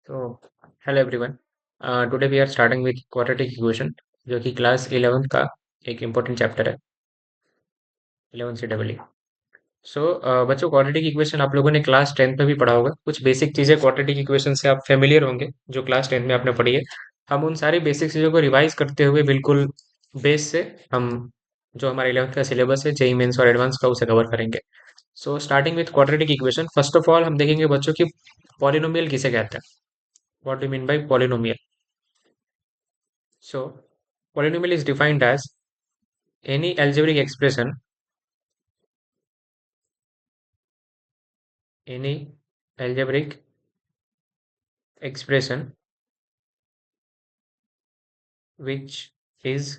तो hello everyone. Today we are starting with quadratic equation, जो कि क्लास 11th का एक इम्पोर्टेंट चैप्टर है। 11 से डबल ई। सो बच्चों, क्वाड्रेटिक इक्वेशन आप लोगों ने क्लास 10th में भी पढ़ा होगा। कुछ बेसिक चीज़ें क्वाड्रेटिक इक्वेशन से आप फेमिलियर होंगे, जो क्लास 10th में आपने पढ़ी है। हम उन सारी बेसिक चीज़ों को रिवाइज करते हुए बिल्कुल बेस से हम जो हमारे 11th का सिलेबस है, जेई मेंस और एडवांस का, उसे कवर करेंगे। So starting with quadratic equation, first of all हम देखेंगे बच्चों की पॉलिनोमियल किसे कहते हैं। What do mean by polynomial? So, polynomial is defined as any any algebraic expression which is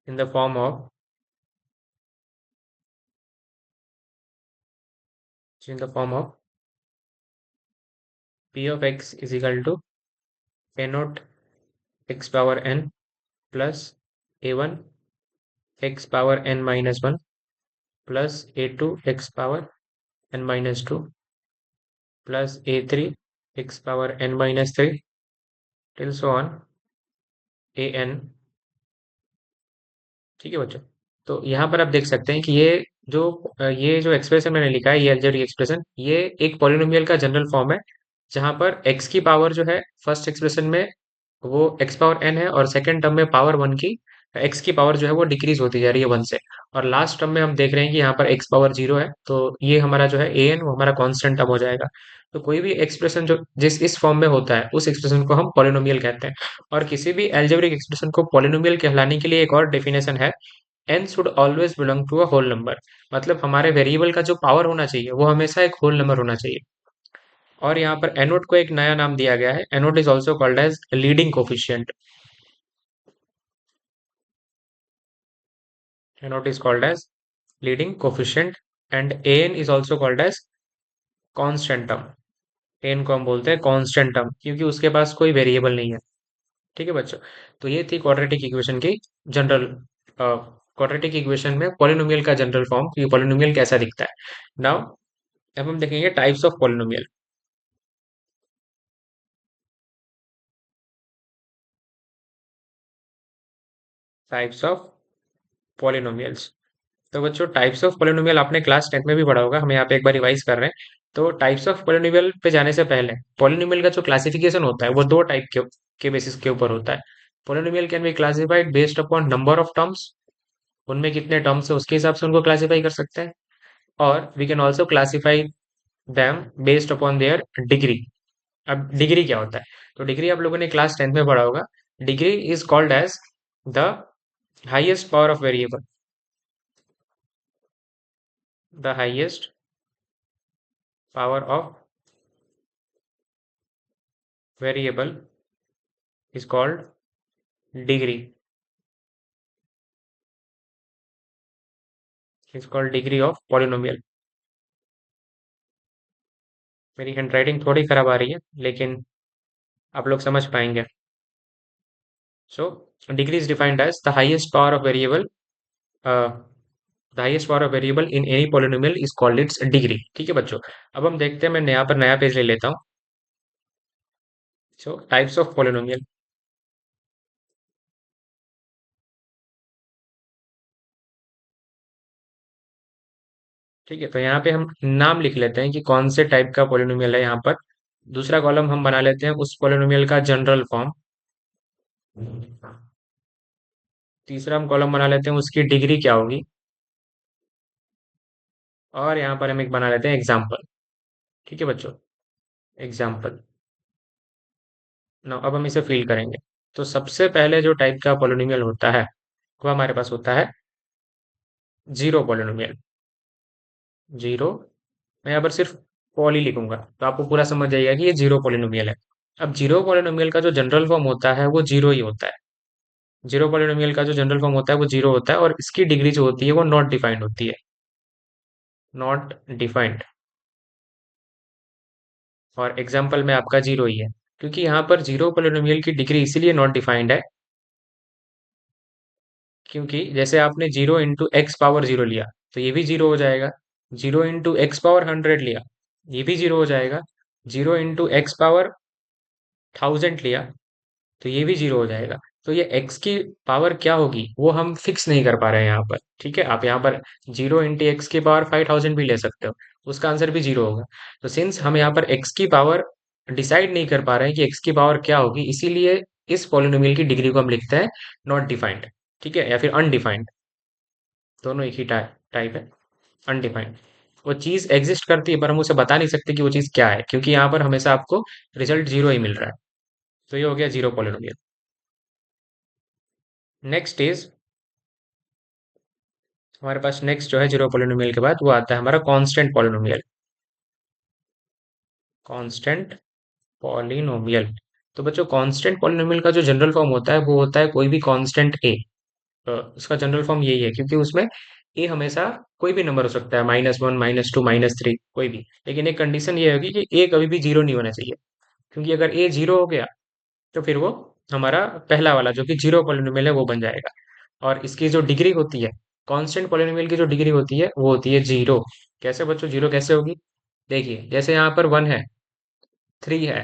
in the form of in the form of p of x is equal to a naught x power n plus a1 x power n minus 1 plus a2 x power n minus 2 plus a3 x power n minus 3 till so on an। ठीक है बच्चों। तो यहाँ पर आप देख सकते हैं कि ये जो एक्सप्रेशन मैंने लिखा है, ये अलजेब्रिक एक्सप्रेशन, ये एक पॉलिनोमियल का जनरल फॉर्म है, जहाँ पर x की पावर जो है फर्स्ट एक्सप्रेशन में वो x पावर n है, और सेकंड टर्म में पावर वन की x की पावर जो है वो डिक्रीज होती जा रही है वन से। और लास्ट टर्म में हम देख रहे हैं कि यहाँ पर x पावर जीरो है, तो ये हमारा जो है an वो हमारा कांस्टेंट टर्म हो जाएगा। तो कोई भी एक्सप्रेशन जो जिस इस फॉर्म में होता है, उस एक्सप्रेशन को हम पॉलिनोमियल कहते हैं। और किसी भी अलजेब्रिक एक्सप्रेशन को पॉलिनोमियल कहलाने के लिए एक और डेफिनेशन है, n should always belong to a whole number. मतलब हमारे वेरिएबल का जो पावर होना चाहिए वो हमेशा एक होल नंबर होना चाहिए। और यहाँ पर एनोड को एक नया नाम दिया गया है, a nought is also called as leading coefficient. A nought is called as leading coefficient. And an is also called as constant term. an को हम बोलते हैं कांस्टेंट टर्म, क्योंकि उसके पास कोई वेरिएबल नहीं है। ठीक है बच्चों। तो ये थी क्वाड्रेटिक इक्वेशन की जनरल, क्वाड्रेटिक इक्वेशन में पॉलिनोमियल का जनरल फॉर्म, कि पॉलिनोमियल कैसा दिखता है। नाउ अब हम देखेंगे types of polynomial. Types of polynomials. तो बच्चों, टाइप्स ऑफ पॉलिनोमियल आपने क्लास 10th में भी पढ़ा होगा, हम यहाँ पे एक बार रिवाइज कर रहे हैं। तो टाइप्स ऑफ पॉलिनोमियल पे जाने से पहले, पॉलिनोमियल का जो क्लासिफिकेशन होता है वो दो टाइप के बेसिस के ऊपर होता है। Polynomial can be classified based upon number of terms, उनमें कितने टर्म्स है उसके हिसाब से उनको क्लासिफाई कर सकते हैं। और we can also classify them based upon their degree. अब डिग्री क्या होता है? तो डिग्री आप लोगों ने क्लास 10th में पढ़ा होगा। Degree is called as the highest power of variable. The highest power of variable is called degree, is called degree of polynomial। मेरी हैंडराइटिंग थोड़ी खराब आ रही है, लेकिन आप लोग समझ पाएंगे। So degree is defined as the highest power of variable, the highest power of variable in any polynomial is called its degree. ठीक है बच्चों। अब हम देखते हैं, मैं यहाँ पर नया पेज ले लेता हूँ। सो टाइप्स ऑफ पॉलिनोमियल। ठीक है, तो यहाँ पे हम नाम लिख लेते हैं कि कौन से टाइप का पॉलिनोमियल है यहाँ पर। दूसरा कॉलम हम बना लेते हैं उस पॉलिनोमियल का जनरल फॉर्म। तीसरा हम कॉलम बना लेते हैं उसकी डिग्री क्या होगी। और यहाँ पर हम एक बना लेते हैं एग्जाम्पल। ठीक है बच्चों, एग्जाम्पल। ना अब हम इसे फिल करेंगे। तो सबसे पहले जो टाइप का पॉलिनोमियल होता है वो हमारे पास होता है जीरो पॉलिनोमियल। जीरो, मैं यहाँ पर सिर्फ पॉली लिखूंगा तो आपको पूरा समझ जाएगा कि ये जीरो पॉलिनोमियल है। अब जीरो पॉलिनोमियल का जो जनरल फॉर्म होता है वो जीरो ही होता है। जीरो पॉलिनोमियल का जो जनरल फॉर्म होता है वो जीरो होता है, और इसकी डिग्री जो होती है वो नॉट डिफाइंड होती है। Not defined. और एग्जाम्पल में आपका जीरो ही है, क्योंकि यहाँ पर जीरो पॉलिनोमियल की डिग्री इसीलिए नॉट डिफाइंड है, क्योंकि जैसे आपने zero into x power zero लिया तो ये भी जीरो हो जाएगा। जीरो इंटू एक्स पावर 100 लिया, ये भी जीरो हो जाएगा। जीरो इंटू एक्स पावर 1000 लिया तो ये भी जीरो हो जाएगा। तो ये x की पावर क्या होगी वो हम फिक्स नहीं कर पा रहे हैं यहाँ पर। ठीक है, आप यहाँ पर जीरो इंटू एक्स की पावर 5000 भी ले सकते हो, उसका आंसर भी जीरो होगा। तो सिंस हम यहाँ पर x की पावर डिसाइड नहीं कर पा रहे हैं कि x की पावर क्या होगी, इसीलिए इस पॉलिनोमियल की डिग्री को हम लिखते हैं नॉट डिफाइंड। ठीक है, या फिर अनडिफाइंड, दोनों एक ही टाइप है। अनडिफाइंड, वो चीज एग्जिस्ट करती है पर हम उसे बता नहीं सकते कि वो चीज क्या है, क्योंकि यहाँ पर हमेशा आपको रिजल्ट जीरो ही मिल रहा है। तो ये हो गया जीरो पॉलिनोमियल। नेक्स्ट इज, हमारे पास नेक्स्ट जो है जीरो पॉलिनोमियल के बाद वो आता है हमारा कांस्टेंट पॉलिनोमियल। Constant polynomial. तो बच्चों कांस्टेंट पॉलिनोमियल का जो जनरल फॉर्म होता है वो होता है कोई भी कांस्टेंट ए। उसका जनरल फॉर्म यही है, क्योंकि उसमें ए हमेशा कोई भी नंबर हो सकता है, -1 -2 -3 कोई भी। लेकिन एक कंडीशन ये होगी कि ए कभी भी जीरो नहीं होना चाहिए, क्योंकि अगर ए जीरो हो गया तो फिर वो हमारा पहला वाला जो कि जीरो पॉलिनोमियल है वो बन जाएगा। और इसकी जो डिग्री होती है, कांस्टेंट पॉलिनोमियल की जो डिग्री होती है वो होती है जीरो। कैसे बच्चों जीरो कैसे होगी? देखिए, जैसे यहाँ पर वन है, थ्री है,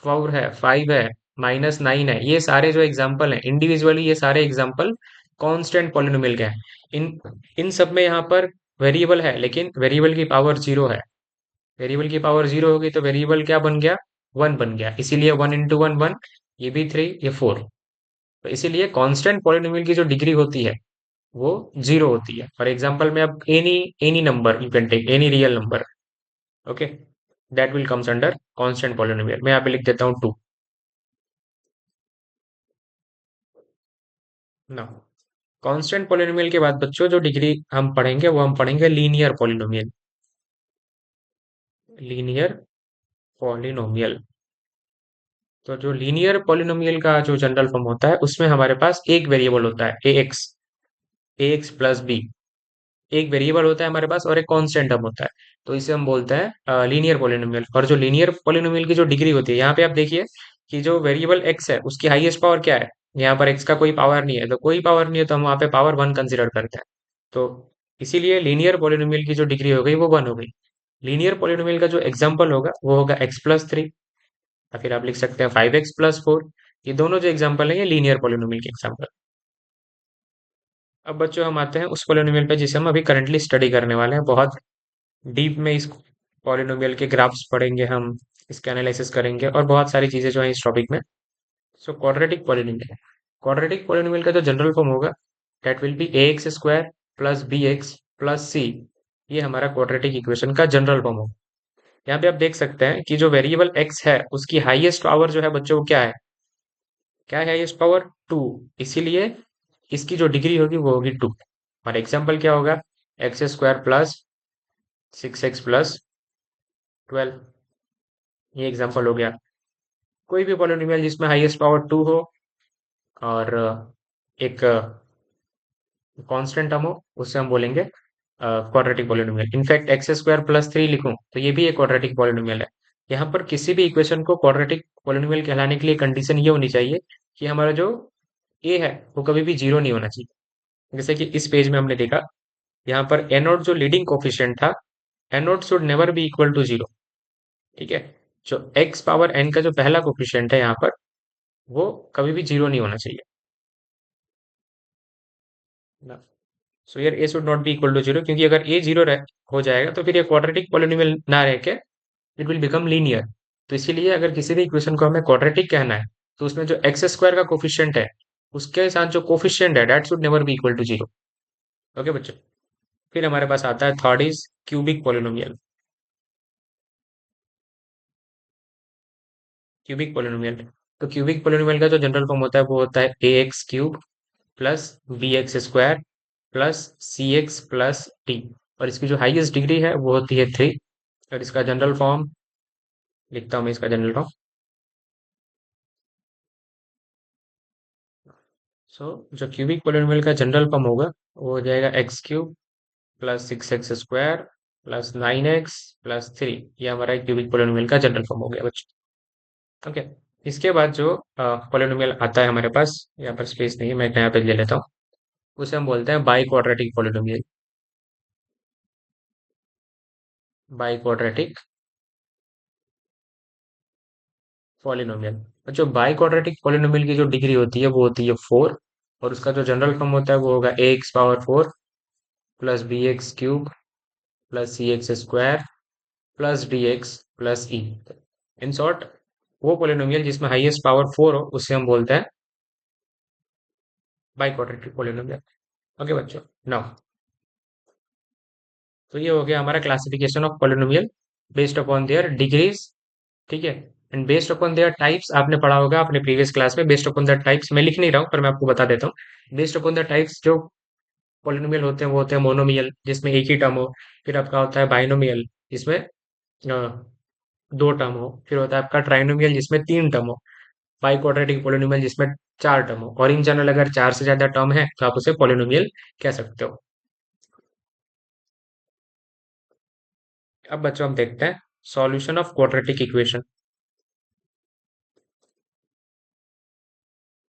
फोर है, फाइव है, -9 है, ये सारे जो एग्जाम्पल हैं इंडिविजुअली, ये सारे एग्जाम्पल कांस्टेंट पॉलिनोमियल के हैं। इन इन सब में यहाँ पर वेरिएबल है, लेकिन वेरिएबल की पावर जीरो है। वेरिएबल की पावर जीरो होगी तो वेरिएबल क्या बन गया? वन बन गया, इसीलिए वन इंटू वन वन, ये भी थ्री, ये फोर। तो इसीलिए कांस्टेंट पॉलिनोमियल की जो डिग्री होती है वो जीरो होती है। फॉर एग्जाम्पल में अब any any number you can take, any real number, okay, that will comes under constant polynomial. मैं यहाँ पे लिख देता हूँ टू। ना, कांस्टेंट पॉलिनोमियल के बाद बच्चों जो डिग्री हम पढ़ेंगे वो हम पढ़ेंगे लीनियर पॉलिनोमियल। Linear polynomial. तो जो लीनियर पॉलिनोमियल का जो जनरल फॉर्म होता है उसमें हमारे पास एक वेरिएबल होता है a x, A x plus B. एक वेरिएबल होता है हमारे पास और एक कांस्टेंट टर्म होता है। तो इसे हम बोलते हैं लीनियर पॉलिनोमियल। और जो लीनियर पॉलिनोमियल की जो डिग्री होती है, यहाँ पे आप देखिए कि जो वेरिएबल एक्स है उसकी हाईएस्ट पावर क्या है। यहाँ पर एक्स का कोई पावर नहीं है, तो कोई पावर नहीं है तो हम वहाँ पे पावर वन कंसिडर करते हैं। तो इसीलिए लीनियर पॉलिनोमियल की जो डिग्री हो गई वो वन हो गई। लीनियर पॉलिनोमियल का जो एग्जाम्पल होगा वो होगा एक्स प्लस थ्री, या फिर आप लिख सकते हैं 5x+4। ये दोनों जो एग्जाम्पल है ये लीनियर पॉलिनोमियल के एग्जाम्पल। अब बच्चों हम आते हैं उस पॉलिनोमियल पे जिसे हम अभी करंटली स्टडी करने वाले हैं। बहुत डीप में इस पॉलिनोमियल के ग्राफ्स पढ़ेंगे हम, इसके एनालिसिस करेंगे और बहुत सारी चीजें जो है इस टॉपिक में। So quadratic polynomial. Quadratic polynomial का जो जनरल फॉर्म होगा that will be a x square plus b x plus c. ये हमारा क्वाड्रेटिक इक्वेशन का जनरल फॉर्म होगा। यहाँ पे आप देख सकते हैं कि जो वेरिएबल एक्स है उसकी हाईएस्ट पावर जो है बच्चों वो क्या है? क्या है हाईएस्ट पावर? टू। इसीलिए इसकी जो डिग्री होगी वो होगी टू। और एग्जाम्पल क्या होगा? X square plus 6x plus 12। ये एग्जाम्पल हो गया। कोई भी पॉलिनोमियल जिसमें हाईएस्ट पावर टू हो और एक कांस्टेंट टर्म हो, उससे हम बोलेंगे quadratic polynomial. In fact x square plus three लिखूं तो ये भी एक क्वाड्रेटिक पॉलिनोमियल है। यहाँ पर किसी भी इक्वेशन को क्वाड्रेटिक पॉलिनोमियल कहलाने के लिए कंडीशन ये होनी चाहिए कि हमारा जो ए है वो कभी भी जीरो नहीं होना चाहिए। जैसे कि इस पेज में हमने देखा, यहाँ पर ए नॉट जो लीडिंग कोफिशिएंट था, a not should never be equal to zero. ठीक है, जो एक्स पावर एन का जो पहला कोफिशिएंट है यहाँ पर वो कभी भी जीरो नहीं होना चाहिए ना। सो यार a should not be equal to zero, क्योंकि अगर ए जीरो हो जाएगा तो फिर ये क्वाड्रेटिक पॉलिनोमियल ना रह के इट विल बिकम लीनियर। तो इसीलिए अगर किसी भी इक्वेशन को हमें क्वाड्रेटिक कहना है तो उसमें जो एक्स स्क्वायर का कोफिशिएंट है उसके साथ जो कोफिशिएंट है that should never be equal to zero. Okay बच्चों, फिर हमारे पास आता है third is cubic polynomial. Cubic polynomial. तो क्यूबिक पॉलिनोमियल का जो जनरल फॉर्म होता है वो होता है a x cube plus b x square plus c x plus d. और इसकी जो हाईएस्ट डिग्री है वो होती है थ्री। और इसका जनरल फॉर्म लिखता हूँ मैं, इसका जनरल फॉर्म। सो जो क्यूबिक पॉलिनोमियल का जनरल फॉर्म होगा वो हो जाएगा x cube plus 6x² plus 9x plus three. ये हमारा क्यूबिक पोलिनोमियल का जनरल फॉर्म हो गया बच्चों। ओके, इसके बाद जो पोलिनोमियल आता है हमारे पास, यहाँ पर स्पेस नहीं है, मैं एक नया पेज ले लेता हूँ। उसे हम बोलते हैं bi quadratic polynomial. By quadratic polynomial. जो बाई क्वाड्रेटिक पॉलिनोमियल की जो डिग्री होती है वो होती है 4, और उसका जो जनरल फॉर्म होता है वो होगा a x power 4 plus b x cube plus c x square plus d x plus e. In short, वो पॉलिनोमियल जिसमें हाईएस्ट पावर 4 हो उसे हम बोलते हैं बाई क्वाड्रेटिक पॉलिनोमियल। ओके बच्चों, नाउ तो ये हो गया हमारा classification of polynomial based upon their degrees. ठीक है। And based upon their types आपने पढ़ा होगा अपने प्रीवियस क्लास में। बेस्ड अपॉन द टाइप्स मैं लिख नहीं रहा हूँ पर मैं आपको बता देता हूँ। बेस्ड अपॉन द टाइप्स जो पॉलिनोमियल होते हैं वो होते हैं मोनोमियल जिसमें एक ही टर्म हो। फिर आपका होता है बाइनोमियल जिसमें दो टर्म हो। फिर होता है आपका ट्राइनोमियल जिसमें तीन टर्म हो। बाई क्वाड्रेटिक पॉलिनोमियल जिसमें चार टर्म हो। और इन जनरल अगर चार से ज्यादा टर्म है तो आप उसे पॉलिनोमियल कह सकते हो। अब बच्चों हम देखते हैं solution of quadratic equation.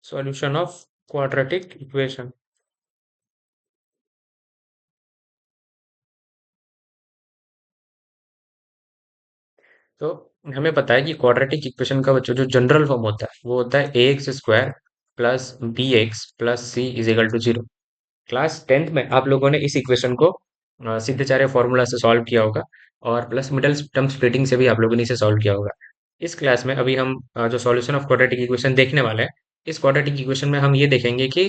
Solution of quadratic equation. तो हमें पता है कि क्वाड्रेटिक इक्वेशन का बच्चों जो जनरल फॉर्म होता है वो होता है a x square plus b x plus c is equal to 0। Class 10th में आप लोगों ने इस इक्वेशन को सीधे चारे फॉर्मूला से सॉल्व किया होगा, और प्लस मिडल टर्म स्प्लिटिंग से भी आप लोगों ने इसे सॉल्व किया होगा। इस क्लास में अभी हम जो सॉल्यूशन ऑफ क्वाड्रेटिक इक्वेशन देखने वाले हैं, इस क्वाड्रेटिक इक्वेशन में हम ये देखेंगे कि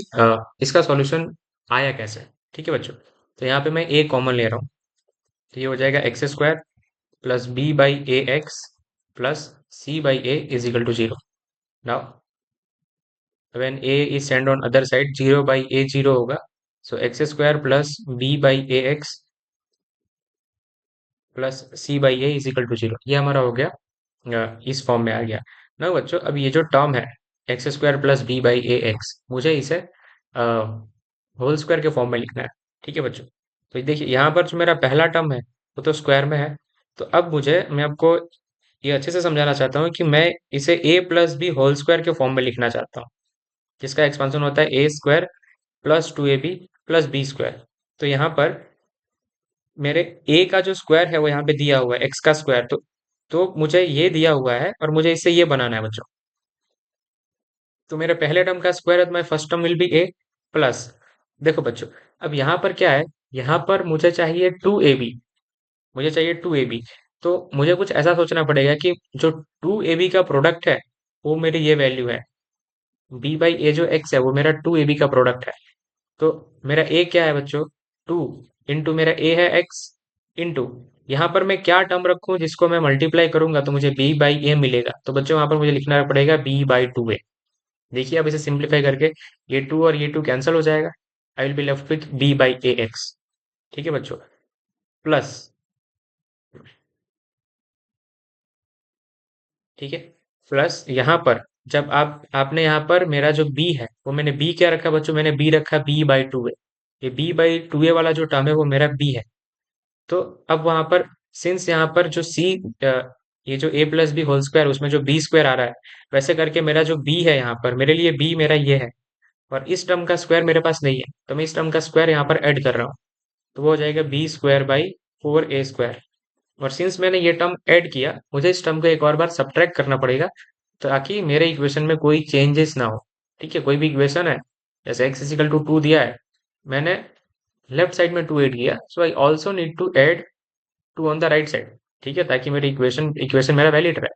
इसका सॉल्यूशन आया कैसे। ठीक है बच्चों। तो यहाँ पे मैं ए कॉमन ले रहा हूँ। तो ये हो जाएगा x square plus b by a x plus c by A is equal to 0। Now when a is sent on other side, 0 by a 0 होगा। so x square plus b by a x plus c by A is equal to 0, ये हमारा हो गया इस form में आ गया ना बच्चों। अब ये जो टर्म है x square plus b by a x, मुझे इसे होल स्क्वायर के फॉर्म में लिखना है। ठीक है बच्चों। तो ये देखिए यहाँ पर जो मेरा पहला टर्म है वो तो स्क्वायर में है। तो अब मैं आपको ये अच्छे से समझाना चाहता हूँ कि मैं इसे a plus b whole square के फॉर्म में लिखना चाहता हूँ, जिसका एक्सपांशन होता है a square plus 2ab plus b square. तो यहाँ पर मेरे ए का जो स्क्वायर है वो यहाँ पे दिया हुआ है एक्स का स्क्वायर। तो मुझे ये दिया हुआ है और मुझे इससे ये बनाना है बच्चों। तो मेरे पहले टर्म का स्क्वायर है तो my first term will be A plus. देखो बच्चों, अब यहाँ पर क्या है, यहाँ पर मुझे चाहिए 2ab। मुझे चाहिए 2ab। तो मुझे कुछ ऐसा सोचना पड़ेगा कि जो 2ab का प्रोडक्ट है वो मेरी ये वैल्यू है। b बाई ए जो x है वो मेरा 2ab का प्रोडक्ट है। तो मेरा a क्या है बच्चों, 2 इंटू मेरा a है x इंटू यहाँ पर मैं क्या टर्म रखूं जिसको मैं मल्टीप्लाई करूंगा तो मुझे b बाई ए मिलेगा। तो बच्चों वहां पर मुझे लिखना पड़ेगा b बाई 2a। देखिए अब इसे सिंप्लीफाई करके ये 2 और ये 2 कैंसिल हो जाएगा। I will be left with b by a x. ठीक है बच्चों। प्लस, ठीक है, प्लस यहाँ पर जब आपने यहाँ पर मेरा जो b है वो मैंने b क्या रखा बच्चों, मैंने b रखा b बाई 2a। ये b बाई 2a वाला जो टर्म है वो मेरा b है। तो अब वहां पर सिंस यहाँ पर जो ये जो a plus b whole square उसमें जो बी स्क्वायर आ रहा है, वैसे करके मेरा जो b है यहाँ पर मेरे लिए b मेरा ये है। और इस टर्म का स्क्वायर मेरे पास नहीं है तो मैं इस टर्म का स्क्वायर यहाँ पर ऐड कर रहा हूँ। तो वो हो जाएगा b square by 4a square. और सिंस मैंने ये टर्म ऐड किया मुझे इस टर्म को एक और बार सब्ट्रैक्ट करना पड़ेगा ताकि मेरे इक्वेशन में कोई चेंजेस ना हो। ठीक है, कोई भी इक्वेशन है जैसे x इजिकल टू 2 दिया है, मैंने लेफ्ट साइड में 2 ऐड किया, so I also need to add 2 on the right side. ठीक है, ताकि मेरी इक्वेशन इक्वेशन मेरा वैलिड रहे।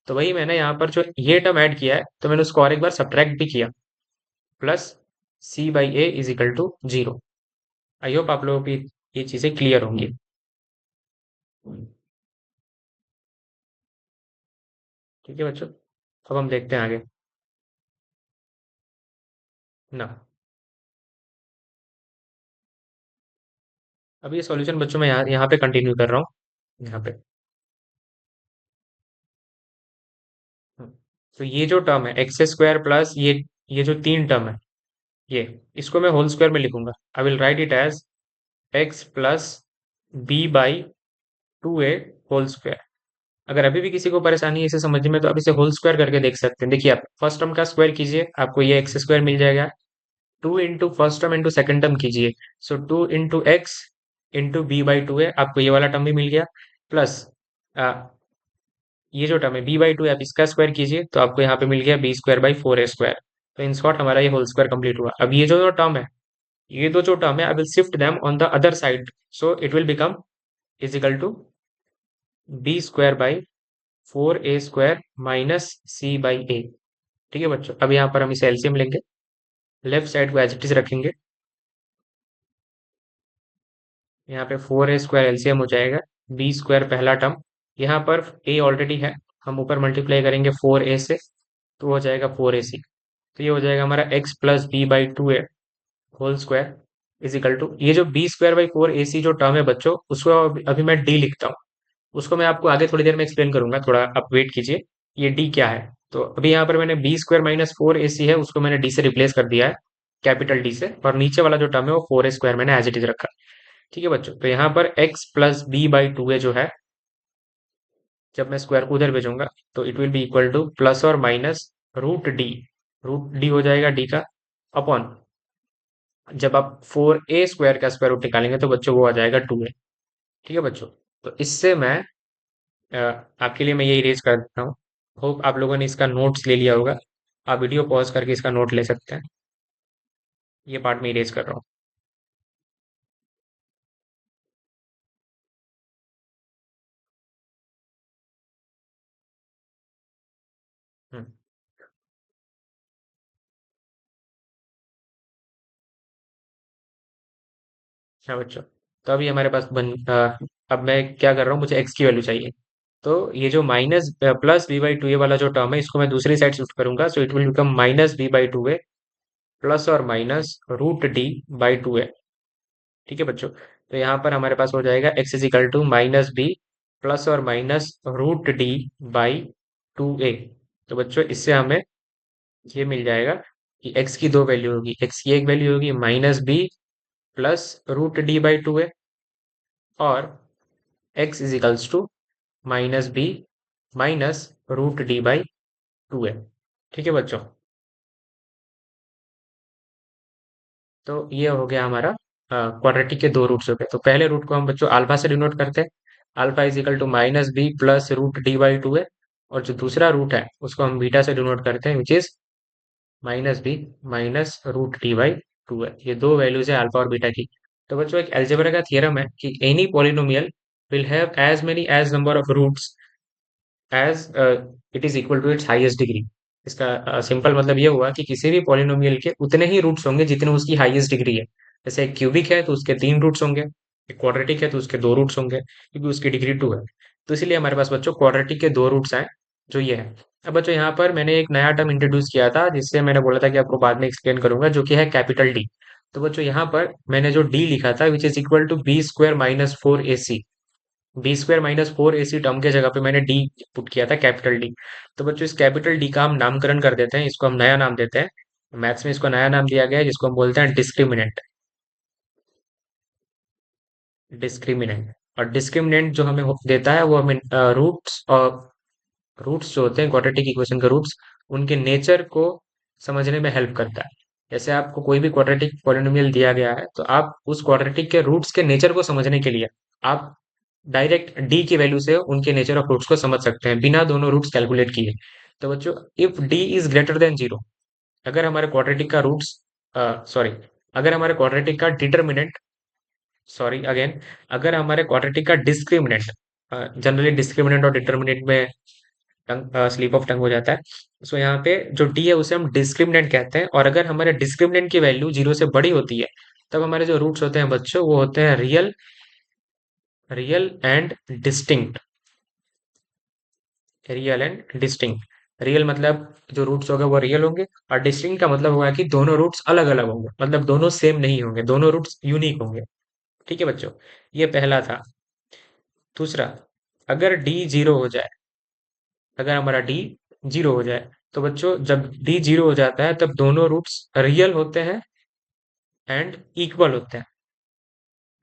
तो वही मैंने यहाँ पर जो ये टर्म ऐड किया है तो मैंने उसको और एक बार सब्ट्रैक्ट भी किया। Plus c by A is equal to 0। I hope आप लोगों की ये चीजें क्लियर होंगी। ठीक है बच्चों, अब हम देखते हैं आगे ना। अब ये सॉल्यूशन बच्चों मैं यहाँ यहाँ पे कंटिन्यू कर रहा हूँ यहाँ पे। तो ये जो टर्म है एक्स स्क्वायर प्लस ये जो तीन टर्म है ये, इसको मैं होल स्क्वायर में लिखूंगा। I will write it as x plus b by 2a whole square. अगर अभी भी किसी को परेशानी है इसे समझने में तो आप इसे होल स्क्वायर करके देख सकते हैं। देखिए आप फर्स्ट टर्म का स्क्वायर कीजिए आपको ये एक्स स्क्वायर मिल जाएगा। 2 into first term into second term कीजिए, so 2 into x into b by 2a, आपको ये वाला टर्म भी मिल गया। प्लस ये जो टर्म है b/2 आप इसका स्क्वायर कीजिए तो आपको यहाँ पे मिल गया b² / 4a²। तो इन शॉर्ट हमारा ये होल स्क्वायर कंप्लीट हुआ। अब ये जो टर्म है, ये दो जो टर्म है, I will shift them on the other side, so it will become is equal to b² / 4a² -c/a। ठीक है बच्चों, अब यहाँ पर हम इसे एलसीएम लेंगे, लेफ्ट साइड को एज इट इज रखेंगे। यहाँ पे 4a² एलसीएम हो जाएगा, b² पहला टर्म, यहाँ पर a ऑलरेडी है, हम ऊपर मल्टीप्लाई करेंगे 4a से, तो हो जाएगा 4ac। तो ये हो जाएगा हमारा x plus b/2a whole square is equal to, ये जो b²/4ac जो टर्म है बच्चों, उसको अभी मैं d लिखता हूँ। उसको मैं आपको आगे थोड़ी देर में एक्सप्लेन करूंगा, थोड़ा आप वेट कीजिए। ये डी क्या है, तो अभी यहाँ पर मैंने b² - 4ac है, उसको मैंने डी से रिप्लेस कर दिया है, कैपिटल डी से, और नीचे वाला जो टर्म है वो 4a² मैंने एज इट इज रखा। ठीक है बच्चों, तो यहाँ पर x प्लस b/2a जो है, जब मैं स्क्वायर को उधर भेजूंगा तो it will be equal two plus और माइनस रूट डी हो जाएगा डी का, अपॉन, जब आप 4a² का स्क्वायर रूट निकालेंगे तो बच्चों वो आ जाएगा 2a। ठीक है बच्चों, तो इससे मैं अ, आपके लिए मैं ये इरेज कर देता हूँ। होप आप लोगों ने इसका नोट्स ले लिया होगा, आप वीडियो पॉज करके इसका नोट ले सकते हैं। ये पार्ट में इरेज कर रहा हूँ। हम्म, हाँ बच्चों, तो अभी हमारे पास अब मैं क्या कर रहा हूँ, मुझे एक्स की वैल्यू चाहिए। तो ये जो माइनस प्लस b/2 ये वाला जो टर्म है, इसको मैं दूसरी साइड शिफ्ट करूंगा, सो it will become minus b/2a plus और माइनस रूट d/2a। ठीक है बच्चों, तो यहाँ पर हमारे पास हो जाएगा x is equal to -b plus और माइनस रूट d/2a। तो बच्चों इससे हमें ये मिल जाएगा कि x की दो वैल्यू होगी, x की एक वैल्यू होगी -b प्लस रूट d/2a, और x is equals to -b minus root d/2a। ठीक है बच्चों, तो ये हो गया हमारा क्वाड्रेटिक के दो रूट्स हो गए। तो पहले रूट को हम बच्चों अल्फा से डिनोट करते हैं, alpha is equal to -b plus root d/2a, और जो दूसरा रूट है उसको हम बीटा से डिनोट करते हैं, which is -b minus root d/2a। ये दो वैल्यूज है अल्फा और बीटा की। तो बच्चों एक अलजेब्रा का थियरम है कि any polynomial will have as many as number of roots as it is equal to its highest degree. इसका सिंपल मतलब ये हुआ कि किसी भी पॉलिनोमियल के उतने ही रूट्स होंगे जितने उसकी हाईएस्ट डिग्री है। जैसे एक क्यूबिक है तो उसके 3 रूट्स होंगे, एक क्वाड्रेटिक है तो उसके 2 रूट्स होंगे, क्योंकि उसकी डिग्री 2 है। तो इसीलिए हमारे पास बच्चों क्वाड्रेटिक के 2 रूट्स आए, जो ये है। अब बच्चों यहाँ पर मैंने एक नया टर्म इंट्रोड्यूस किया था, जिससे मैंने बोला था कि आपको बाद में एक्सप्लेन करूंगा, जो कि है कैपिटल डी। तो बच्चों यहाँ पर मैंने जो डी लिखा था, which is equal to b² - 4ac, b² - 4ac term के जगह पे मैंने डी पुट किया था, कैपिटल डी। तो बच्चों इस कैपिटल डी का हम नामकरण कर देते हैं, इसको हम नया नाम देते हैं। मैथ्स में इसको नया नाम दिया गया है, जिसको हम बोलते हैं डिस्क्रिमिनेंट। डिस्क्रिमिनेंट, और डिस्क्रिमिनेंट जो हमें देता है वो हमें रूट्स, और रूट्स जो होते हैं क्वाड्रेटिक इक्वेशन के रूट्स, उनके नेचर को समझने में हेल्प करता है। जैसे आपको कोई भी क्वाड्रेटिक पॉलिनोमियल दिया गया है, तो आप उस क्वाड्रेटिक के रूट्स के नेचर को समझने के लिए आप डायरेक्ट डी की वैल्यू से उनके नेचर ऑफ रूट्स को समझ सकते हैं, बिना दोनों रूट्स कैलकुलेट किए। तो बच्चों if D is greater than zero, अगर हमारे क्वाड्रेटिक का रूट्स, सॉरी, अगर हमारे क्वाड्रेटिक का डिटर्मिनेंट, सॉरी अगेन, अगर हमारे क्वाड्रेटिक का डिस्क्रिमिनेंट, जनरली डिस्क्रिमिनेंट और डिटर्मिनेंट में टंग स्लिप ऑफ टंग हो जाता है, सो यहाँ पे जो डी है उसे हम डिस्क्रिमिनेंट कहते हैं। और अगर हमारे डिस्क्रिमिनेंट की वैल्यू जीरो से बड़ी होती है, तब हमारे जो रूट्स होते हैं बच्चों वो होते हैं real and distinct. Real and distinct, real मतलब जो रूट्स होंगे वो रियल होंगे, और डिस्टिंक्ट का मतलब होगा कि दोनों रूट्स अलग अलग होंगे, मतलब दोनों सेम नहीं होंगे, दोनों रूट्स यूनिक होंगे। ठीक है बच्चों, ये पहला था। दूसरा, अगर डी जीरो हो जाए, अगर हमारा डी जीरो हो जाए, तो बच्चों जब डी जीरो हो जाता है तब दोनों रूट्स रियल होते हैं एंड इक्वल होते हैं,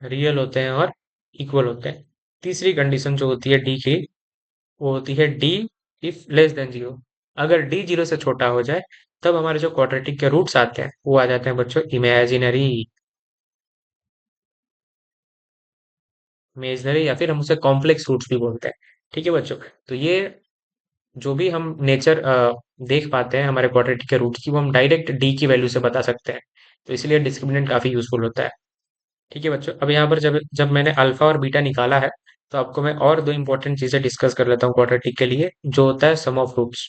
रियल होते हैं और इक्वल होते हैं। तीसरी कंडीशन जो होती है डी की, वो होती है D if less than zero. अगर डी जीरो से छोटा हो जाए, तब हमारे जो क्वाड्रेटिक के रूट्स आते हैं वो आ जाते हैं बच्चों इमेजिनरी। इमेजिनरी या फिर हम उसे कॉम्प्लेक्स रूट्स भी बोलते हैं। ठीक है बच्चों, तो ये जो भी हम नेचर देख पाते हैं हमारे क्वाड्रेटिक के रूट की, वो हम डायरेक्ट डी की वैल्यू से बता सकते हैं। तो इसलिए डिस्क्रिमिनेंट काफी यूजफुल होता है। ठीक है बच्चों, अब यहाँ पर जब जब मैंने अल्फा और बीटा निकाला है, तो आपको मैं और दो इंपॉर्टेंट चीजें डिस्कस कर लेता हूँ क्वाड्रेटिक के लिए, जो होता है sum of roots.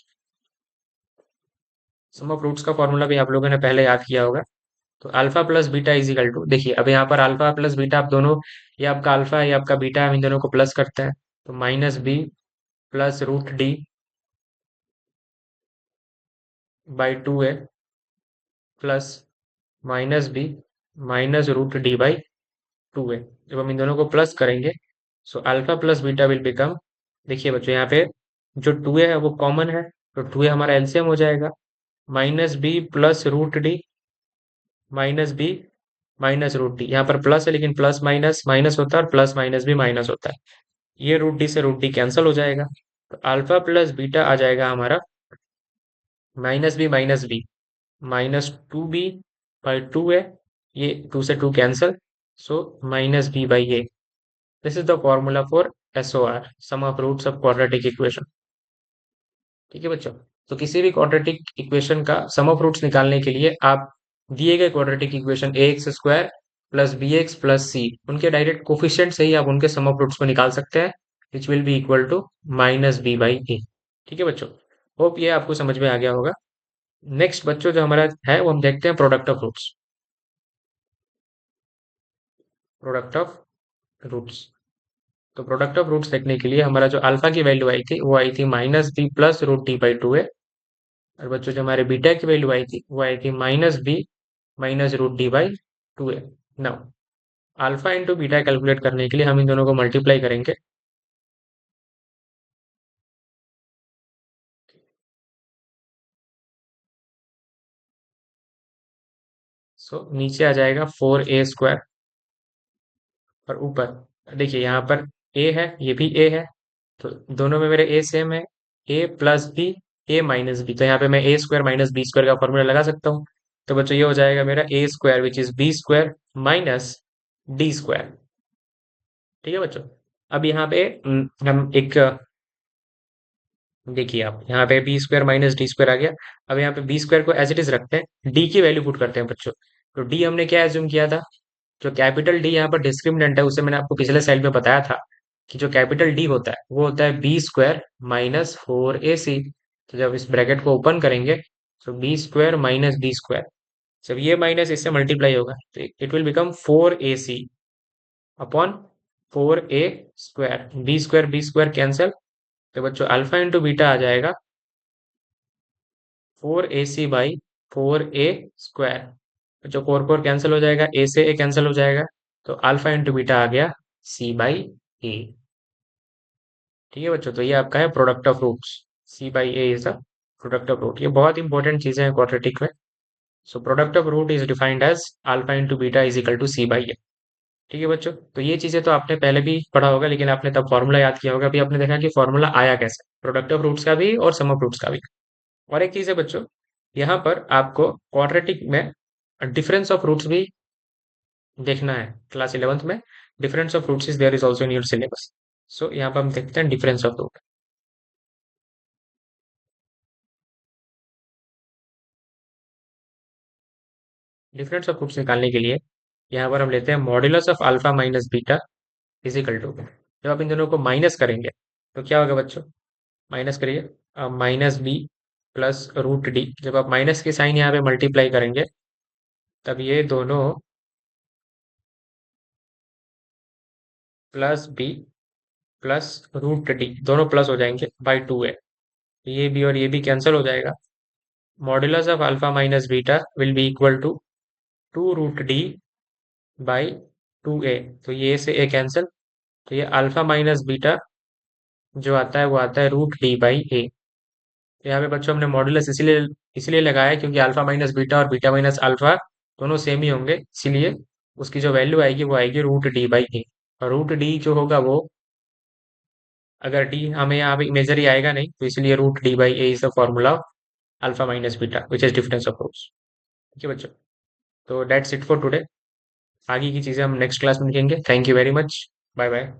Sum of roots का फॉर्मूला भी आप लोगों ने पहले याद किया होगा। तो alpha plus beta is equal to, देखिए अब यहाँ पर अल्फा प्लस बीटा आप दोनों, ये आपका अल्फा है ये आपका बीटा है, हम इन दोनों को प्लस करते हैं। तो minus B plus root D by two a plus minus B minus root D by two a. जब हम इन दोनों को प्लस करेंगे, so alpha plus beta will become, देखिए बच्चों यहाँ पे जो टू ए है वो कॉमन है, तो टू ए हमारा एलसीएम हो जाएगा। Minus B plus root D minus B minus root D, यहाँ पर प्लस है लेकिन प्लस माइनस माइनस होता है और प्लस माइनस भी माइनस होता है। ये रूट डी से रूट डी कैंसिल हो जाएगा। तो अल्फा प्लस बीटा आ जाएगा हमारा minus B minus two B by two है, ये टू से two cancel, so minus B by A. This is the formula for SOR, sum of roots of quadratic equation. ठीक है बच्चों, तो किसी भी क्वाड्रेटिक इक्वेशन का सम ऑफ रूट्स निकालने के लिए आप दिए गए quadratic equation a x square plus b x plus c, उनके डायरेक्ट कोफिशिएंट से ही आप उनके सम ऑफ रूट्स को निकाल सकते हैं, which will be equal to minus B by a. ठीक है बच्चों, होप ये आपको समझ में आ गया होगा। नेक्स्ट बच्चों जो हमारा है वो हम देखते हैं product of roots. Product of roots, तो प्रोडक्ट ऑफ रूट्स देखने के लिए हमारा जो अल्फा की वैल्यू आई थी वो आई थी minus B plus root T by two है, और बच्चों जो हमारे बीटा की वैल्यू आई थी वो आई थी minus B minus root D by two है। Now alpha into beta calculate करने के लिए हम इन दोनों को मल्टीप्लाई करेंगे। सो नीचे आ जाएगा 4a² और ऊपर देखिए यहाँ पर a है ये भी a है, तो दोनों में मेरे a सेम है, a plus B a minus B, तो यहाँ पे मैं a² माइनस बी स्क्वायर का फॉर्मूला लगा सकता हूँ। तो बच्चों ये हो जाएगा मेरा a² which is b² minus d²। ठीक है बच्चों, अब यहाँ पे हम एक, देखिए आप यहाँ पे b² माइनस d² आ गया। अब यहाँ पे b² को एज इट इज रखते हैं, d की वैल्यू पुट करते हैं बच्चों। तो d हमने क्या एज्यूम किया था, जो कैपिटल डी यहाँ पर डिस्क्रिमिनेंट है उसे मैंने आपको पिछले स्लाइड में बताया था कि जो कैपिटल डी होता है वो होता है b² माइनस 4ac। तो जब इस ब्रैकेट को ओपन करेंगे, तो b² माइनस b², जब ये माइनस इससे मल्टीप्लाई होगा तो it will become 4ac upon 4a², b² cancel. तो बच्चों अल्फा इंटू बीटा आ जाएगा 4ac बाई 4a², जो 4 कैंसिल हो जाएगा, a से a कैंसिल हो जाएगा, तो अल्फा इंटू बीटा आ गया c बाई ए। ठीक है बच्चों, तो ये आपका है product of roots, c by A is the product of root. ये बहुत इंपॉर्टेंट चीजें हैं क्वाड्रेटिक में। So product of root is defined as alpha into beta is equal to c by a. ठीक है बच्चों, तो ये चीजें तो आपने पहले भी पढ़ा होगा, लेकिन आपने तब फॉर्मूला याद किया होगा, अभी आपने देखा कि फॉर्मूला आया कैसे, प्रोडक्ट ऑफ रूट्स का भी और सम ऑफ रूट्स का भी। और एक चीज है बच्चों, यहाँ पर आपको क्वाड्रेटिक में डिफरेंस ऑफ रूट्स भी देखना है क्लास 11th में। Difference of roots is there is also in your syllabus. सो यहाँ पर हम देखते हैं difference of root. Difference of roots निकालने के लिए यहाँ पर हम लेते हैं modulus of alpha minus beta is equal to, जब आप इन दोनों को माइनस करेंगे तो क्या होगा बच्चों, माइनस करिए, minus B plus root D, जब आप माइनस के साइन यहाँ पे मल्टीप्लाई करेंगे तब ये दोनों plus B plus root D दोनों प्लस हो जाएंगे बाई टू है, ये बी और ये भी कैंसिल हो जाएगा। Modulus of alpha minus beta will be equal to two root D by two a, तो ये से ए कैंसिल, तो ये अल्फा माइनस बीटा जो आता है वो आता है रूट डी बाई ए। यहाँ पे बच्चों हमने मॉड्यूलस इसीलिए इसीलिए लगाया है क्योंकि अल्फा माइनस बीटा और बीटा माइनस अल्फा दोनों सेम ही होंगे, इसीलिए उसकी जो वैल्यू आएगी वो आएगी रूट डी बाई ए। और रूट डी जो होगा वो, अगर डी हमें यहाँ पे इमेजरी आएगा नहीं, तो इसलिए root D by A is the formula of alpha minus beta which is difference of roots. ठीक है बच्चों, तो डेट्स इट फॉर टुडे। आगे की चीजें हम नेक्स्ट क्लास में देखेंगे। Thank you very much, bye bye.